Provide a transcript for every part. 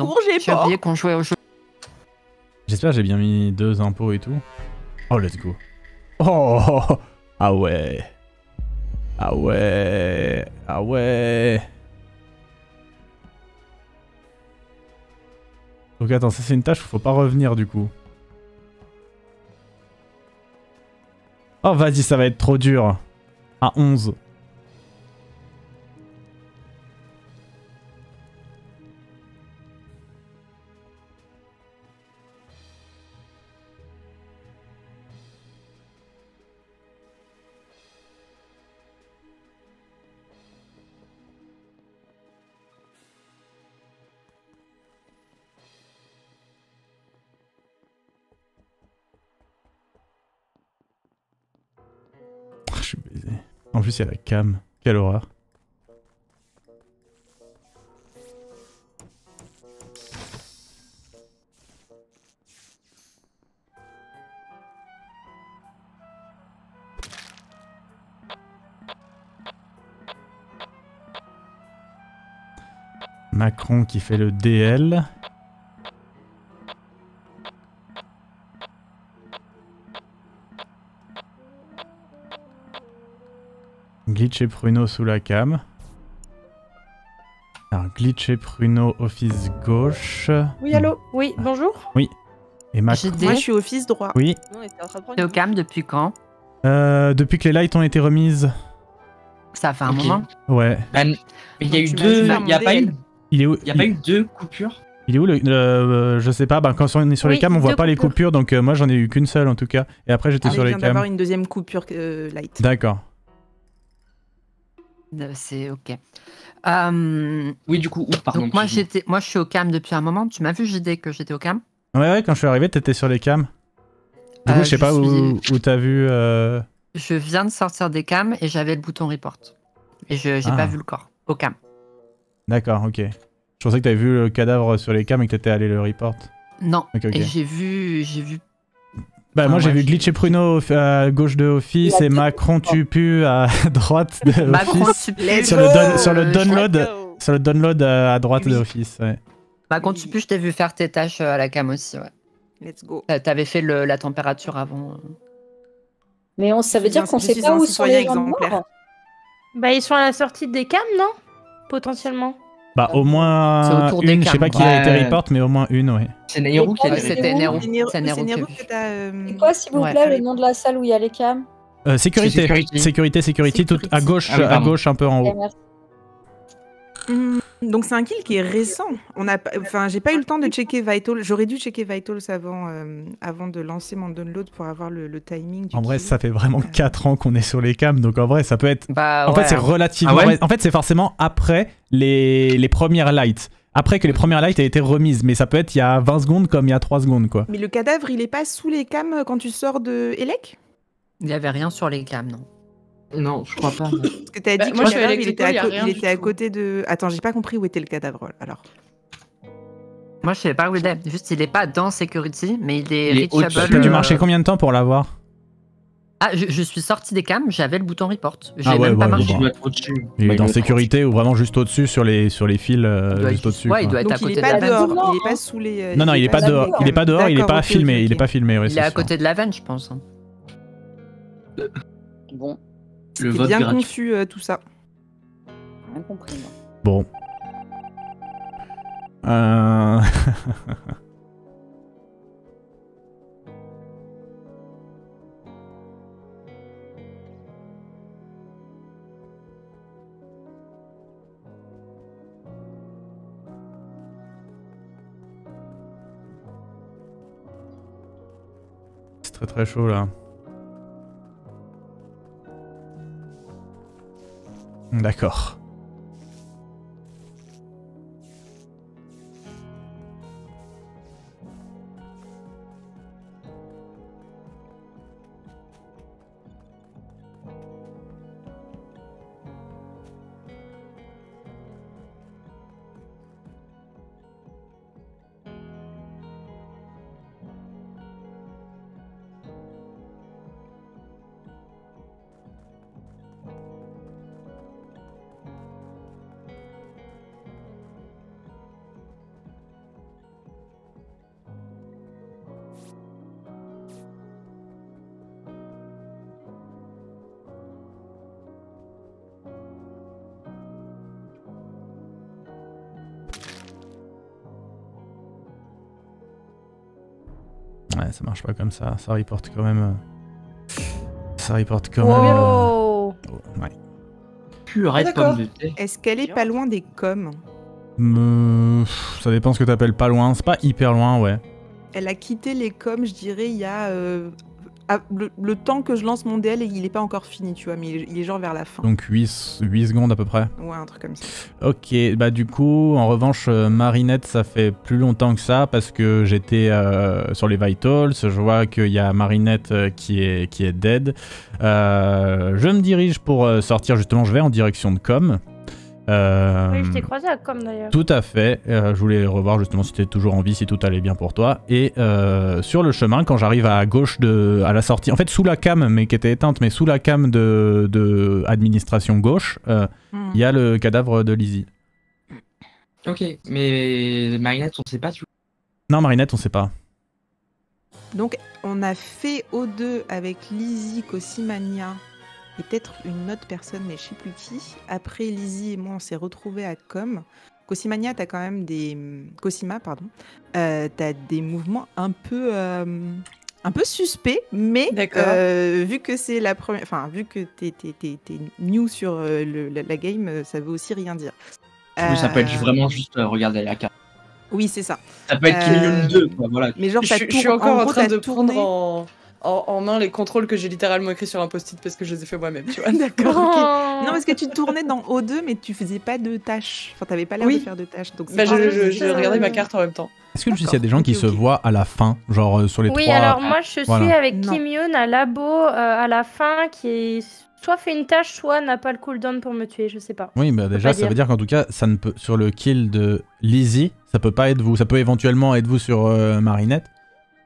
secours, j'ai J'ai pas. oublié qu'on jouait au jeu. J'espère que j'ai bien mis 2 impôts et tout. Oh, let's go. Oh, ah ouais. Ah ouais. Ah ouais. Donc attends, ça c'est une tâche où faut pas revenir du coup. Oh vas-y, ça va être trop dur. À 11. Je suis baisé. En plus, il y a la cam. Quelle horreur. Macron qui fait le DL. Glitch et Pruno sous la cam. Alors, Glitch et Pruno, office gauche. Oui, allô? Oui, bonjour. Et Macron. GD. Moi, je suis office droit. Oui. Non, on était en train de prendre T'es au une cam depuis quand? Depuis que les lights ont été remises. Ça fait un Ok. moment. Ouais. Mais il y a Donc, eu tu m'as deux. dit faire Il n'y a mon pas DL. eu. Il est où? Il y a pas eu deux coupures. Il est où je sais pas, quand on est sur les Oui, cams, on voit 2 pas les coupures. coupures, donc moi j'en ai eu qu'une seule en tout cas. Et après j'étais Ah, sur mais les je viens d'avoir cams. une deuxième coupure light. D'accord. C'est ok. Oui, du coup, pardon. Donc moi, excuse-moi. moi je suis au cam depuis un moment. Tu m'as vu JD que j'étais au cam? Ouais, quand je suis arrivé, t'étais sur les cams. Du coup, je sais pas où t'as vu. Je viens de sortir des cams et j'avais le bouton report. Et j'ai Ah. pas vu le corps. Au cam. D'accord, ok. Je pensais que t'avais vu le cadavre sur les cams et que t'étais allé le report. Non. Ok, ok. Et j'ai vu. Bah, moi j'ai ouais, vu Glitch et Pruno à gauche de Office et Macron tu pues à droite de Macron, Office. tu Let's pues. Sur le, go. sur le Let's download. go. Sur le download à droite Oui. de Office, ouais. Macron, tu pues, je t'ai vu faire tes tâches à la cam aussi. Ouais. Let's go. T'avais fait la température avant. Mais ça veut dire qu'on Je sait suis pas un où sont citoyen les gens exemplaire. morts. Bah, ils sont à la sortie des cams, non? Potentiellement. Bah, au C'est moins autour des une, je sais cams. pas qui a été Ouais. report, mais au moins une, ouais. C'est Nairou qui a Ouais, été C'était où Nero. C'est Nero, C'est Nero c'est qui a Nero vu. que t'as. C'est quoi, s'il vous Ouais. plaît, le nom de la salle où il y a les cams? Sécurité. C'est sécurité. Sécurité, tout à gauche, Ah oui, à pardon. gauche, un peu en Ok, haut. merci. Donc c'est un kill qui est récent. J'ai pas eu le temps de checker Vital. J'aurais dû checker Vitals avant de lancer mon download pour avoir le timing du En vrai, kill. ça fait vraiment 4 ans qu'on est sur les cams, donc en vrai, ça peut être. Bah, En ouais. fait, c'est relativement. Ah ouais En fait, c'est forcément après les premières lights. Après que les premières lights aient été remises, mais ça peut être il y a 20 secondes comme il y a 3 secondes, quoi. Mais le cadavre, il est pas sous les cams quand tu sors de Elec? Il y avait rien sur les cams, non. Non, je crois pas. Parce que t'as Bah, dit que moi, le je suis cadavre, à il était, Electrical, y a rien il du était à tout. côté de... Attends, j'ai pas compris où était le cadavre, alors. Moi, je savais pas où il est. Juste, il est pas dans Security, mais il est Il est reachable. au-dessus. Tu marchais combien de temps pour l'avoir? Ah, je suis sorti des cams, j'avais le bouton report. J'ai Ah ouais, même pas ouais, marché. bon, Il doit être au-dessus. Il Ouais, est dans doit être sécurité ou vraiment juste au-dessus sur les fils, doit juste être- au-dessus. ouais, il quoi. doit être à Donc il côté est de pas la dehors, vente. il est pas sous les... Non, non, il est pas dehors. Il est pas dehors, il est pas D'accord, filmé, ok, il est ok. pas filmé. Ouais, Il est c'est à sûr. côté de la vente, je pense. hein. Bon, Le C'est vote bien gratuit. confus tout ça. rien compris, moi. Bon. Euh... C'est très très chaud là. D'accord. Ouais, ça marche pas comme ça. Ça reporte quand même. Ça reporte quand même. Wow. Ouais. Purée de D'accord. pommes de terre. Est-ce qu'elle est pas loin des coms? Ça dépend ce que t'appelles pas loin. C'est pas hyper loin, ouais. Elle a quitté les coms, je dirais, il y a le temps que je lance mon DL et il est pas encore fini, tu vois, mais il est genre vers la fin. Donc 8 secondes à peu près. Ouais, un truc comme ça. Ok, bah du coup, en revanche, Marinette, ça fait plus longtemps que ça parce que j'étais sur les Vitals. Je vois qu'il y a Marinette qui est dead. Je me dirige pour sortir, justement, je vais en direction de Com. Oui, je t'ai croisé à Com d'ailleurs. Tout à fait. Je voulais revoir justement si tu étais toujours en vie, si tout allait bien pour toi. Et sur le chemin, quand j'arrive à gauche à la sortie, en fait sous la cam, mais qui était éteinte, mais sous la cam de administration gauche, il y a le cadavre de Lizzie. Ok, mais Marinette, on sait pas, tu vois. Non, Marinette, on sait pas. Donc, on a fait O2 avec Lizzie, Cossimania et peut-être une autre personne, mais je sais plus qui. Après, Lizzie et moi, on s'est retrouvés à Com. Cossimania, t'as quand même des... Cosima, pardon. T'as des mouvements un peu suspects, mais vu que c'est la première... Enfin, vu que t'es new sur la game, ça veut aussi rien dire. Oui, ça peut être vraiment juste regarder la carte. Oui, c'est ça. Ça peut être Kim Jong 2, quoi, voilà. Mais genre, Je suis en encore en gros, train t'as de tourné- prendre en main les contrôles que j'ai littéralement écrits sur un post-it parce que je les ai fait moi-même, tu vois. D'accord, ok. Oh. Non, parce que tu tournais dans O2, mais tu faisais pas de tâches. Enfin, t'avais pas l'air Oui. de faire de tâches. Donc Bah, c'est je regardais ma carte en même temps. Est-ce que juste il y a des gens qui ok, se ok. voient à la fin, genre sur les Oui, trois... alors moi je suis Voilà. avec Non. Kim Yoon à labo à la fin qui est soit fait une tâche, soit n'a pas le cooldown pour me tuer, je sais pas. Oui, bah déjà, pas ça dire. veut dire qu'en tout cas, ça ne peut, sur le kill de Lizzie, ça peut pas être vous. Ça peut éventuellement être vous sur Marinette.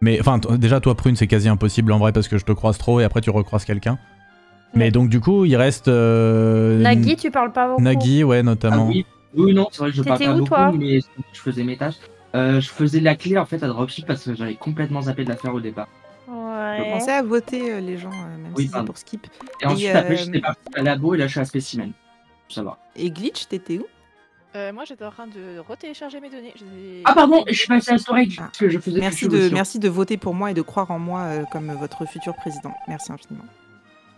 Mais enfin, déjà, toi, Prune, c'est quasi impossible en vrai parce que je te croise trop et après tu recroises quelqu'un. Mais Ouais. donc, du coup, il reste. Nagui, tu parles pas beaucoup. Nagui, ouais, Ah notamment. oui, oui, non, c'est vrai que je parle T'étais pas où, beaucoup, toi mais je faisais mes tâches. Je faisais la clé en fait à dropship parce que j'avais complètement zappé de la faire au départ. Ouais. Pensez à voter les gens, même Oui, si c'est pardon. pour skip. Et ensuite, après, j'étais parti à la labo et là, je suis à Specimen. Ça va. Et Glitch, t'étais où? Moi j'étais en train de retélécharger mes données. Ah, pardon, je suis passé à storage Ah. parce que je faisais Merci de voter pour moi et de croire en moi comme votre futur président. Merci infiniment.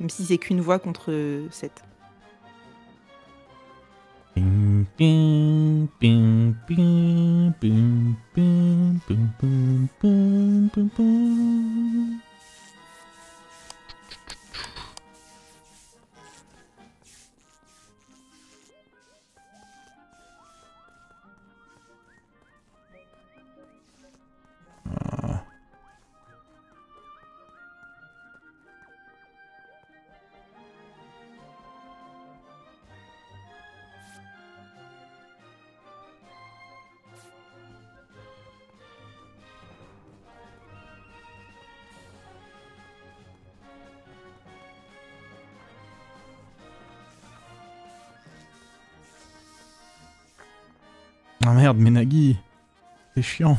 Même si c'est qu'une voix contre 7. Ping, ping, ping, ping, ping, ping, ping, ping, ping, ping, ping. Ah merde, mais Nagui, c'est chiant.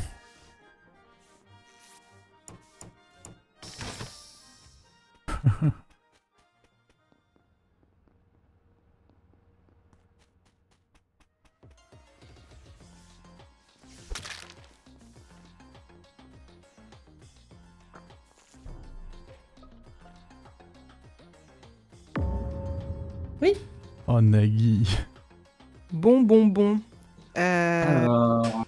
Oui. Oh Nagui. Bon. Alors,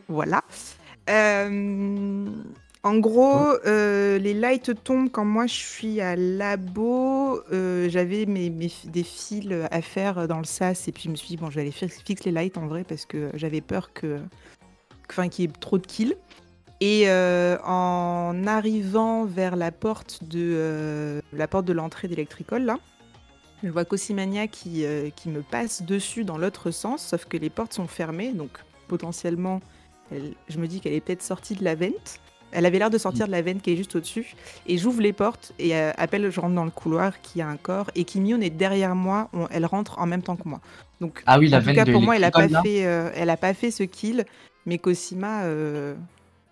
Voilà. En gros, les lights tombent quand moi je suis à labo. J'avais des fils à faire dans le sas et puis je me suis dit, bon, je vais aller fixer les lights en vrai parce que j'avais peur qu'il y ait trop de kills. Et en arrivant vers la porte de l'entrée d'Electricol, là, je vois Cossimania qui me passe dessus dans l'autre sens, sauf que les portes sont fermées, donc potentiellement, je me dis qu'elle est peut-être sortie de la vente. Elle avait l'air de sortir de la vente qui est juste au-dessus. Et j'ouvre les portes et je rentre dans le couloir qui a un corps. Et Kim Yoon est derrière moi, elle rentre en même temps que moi. Donc, ah oui, la en tout veine cas, de pour moi, elle a Electricol, pas fait ce kill. Mais Cosima,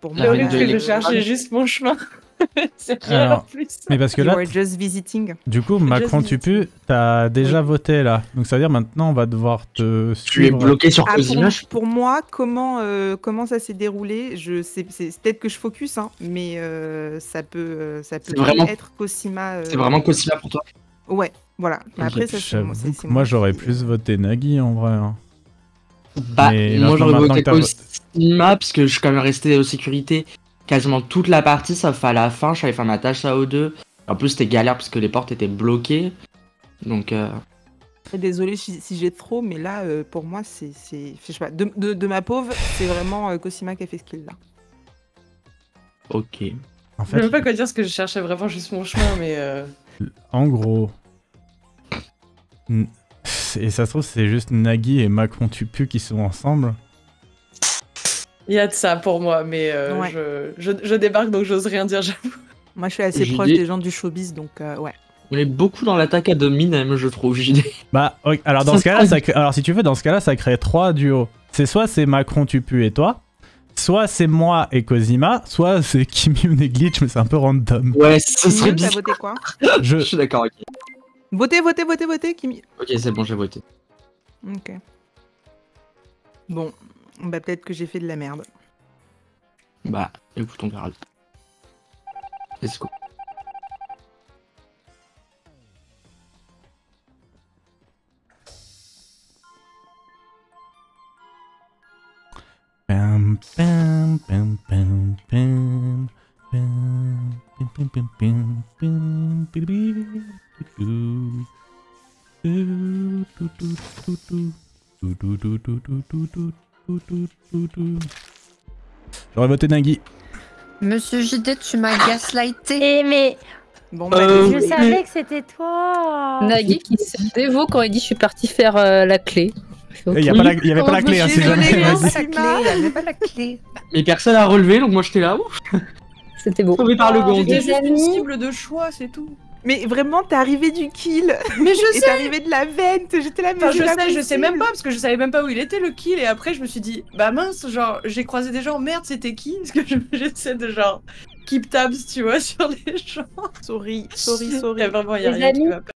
pour La moi, veine Horrible de que je Electricol. cherchais juste mon chemin. C'est rien Alors, en plus. Mais parce que You là, were just visiting. du coup, Macron tu pues, t'as déjà voté là. Donc ça veut dire maintenant on va devoir te Tu es suivre. bloqué sur Ah, Cosima. pour moi, comment ça s'est déroulé, c'est peut-être que je focus, hein, mais ça peut C'est vraiment- être Cosima. C'est vraiment Cosima pour toi. Ouais, voilà. Mais Ok. après, ça, J'avoue c'est que moi j'aurais qui- plus voté Nagui en vrai. Hein. Bah, Mais moi j'aurais maintenant voté que t'as- Cosima parce que je suis quand même resté aux sécurités quasiment toute la partie, sauf à la fin, je savais faire ma tâche à O2. En plus, c'était galère parce que les portes étaient bloquées. Donc, Désolée si j'ai trop, mais là, pour moi, c'est je sais pas, de ma pauvre, c'est vraiment Cosima qui a fait ce qu'il a. ok. En Je sais même fait, pas quoi dire parce que je cherchais vraiment juste mon chemin, mais. en gros. Et ça se trouve, c'est juste Nagui et Macron tu pues qui sont ensemble. Il y a de ça pour moi, mais Ouais. je débarque donc j'ose rien dire, j'avoue. Moi, je suis assez JD. proche des gens du showbiz, donc ouais. On est beaucoup dans l'attaque à Dominem, je trouve, JD. Bah, ok, alors dans ce cas-là, alors si tu veux, dans ce cas-là, ça crée 3 duos. Soit c'est Macron tu pues et toi, soit c'est moi et Cosima, soit c'est Kimi et Glitch, mais c'est un peu random. Ouais, ce serait Kimi, t'as bizarre. voté quoi? Je, Je suis d'accord, ok. Votez, Kimi. Ok, c'est bon, j'ai voté. Ok. Bon, bah peut-être que j'ai fait de la merde. Bah, écoute, on verra. Let's go. Pam, pam, pam, pam, pam, pam, pam, pam, pam, pam, pam, pidi, du, du, du, du, du, du, du, du, du, du, du, du, du, du, du. J'aurais voté Nagui. Monsieur JD, tu m'as gaslighté. Et mais Bon, je oui. savais que c'était toi. Nagui qui se dévaut quand il dit je suis parti faire la clé. Je fais, Il ok. n'y avait pas la clé, hein, si jamais. désolée, Vas-y. Cosima. Il n'y avait pas la clé. Mais personne a relevé, donc moi j'étais là, ouf, C'était beau. sauvé par le Oh, gong. j'étais Les juste une amis. cible de choix, c'est tout. Mais vraiment, t'es arrivé du kill. Mais je Et t'es arrivé de la vente. J'étais là, mais Enfin, c'est pas je sais possible. même pas parce que je savais même pas où il était le kill et après je me suis dit bah mince, genre j'ai croisé des gens, merde c'était qui? Parce que j'essaie de genre keep tabs tu vois sur les gens. Sorry. Et vraiment y a Les rien qui amis. va pas.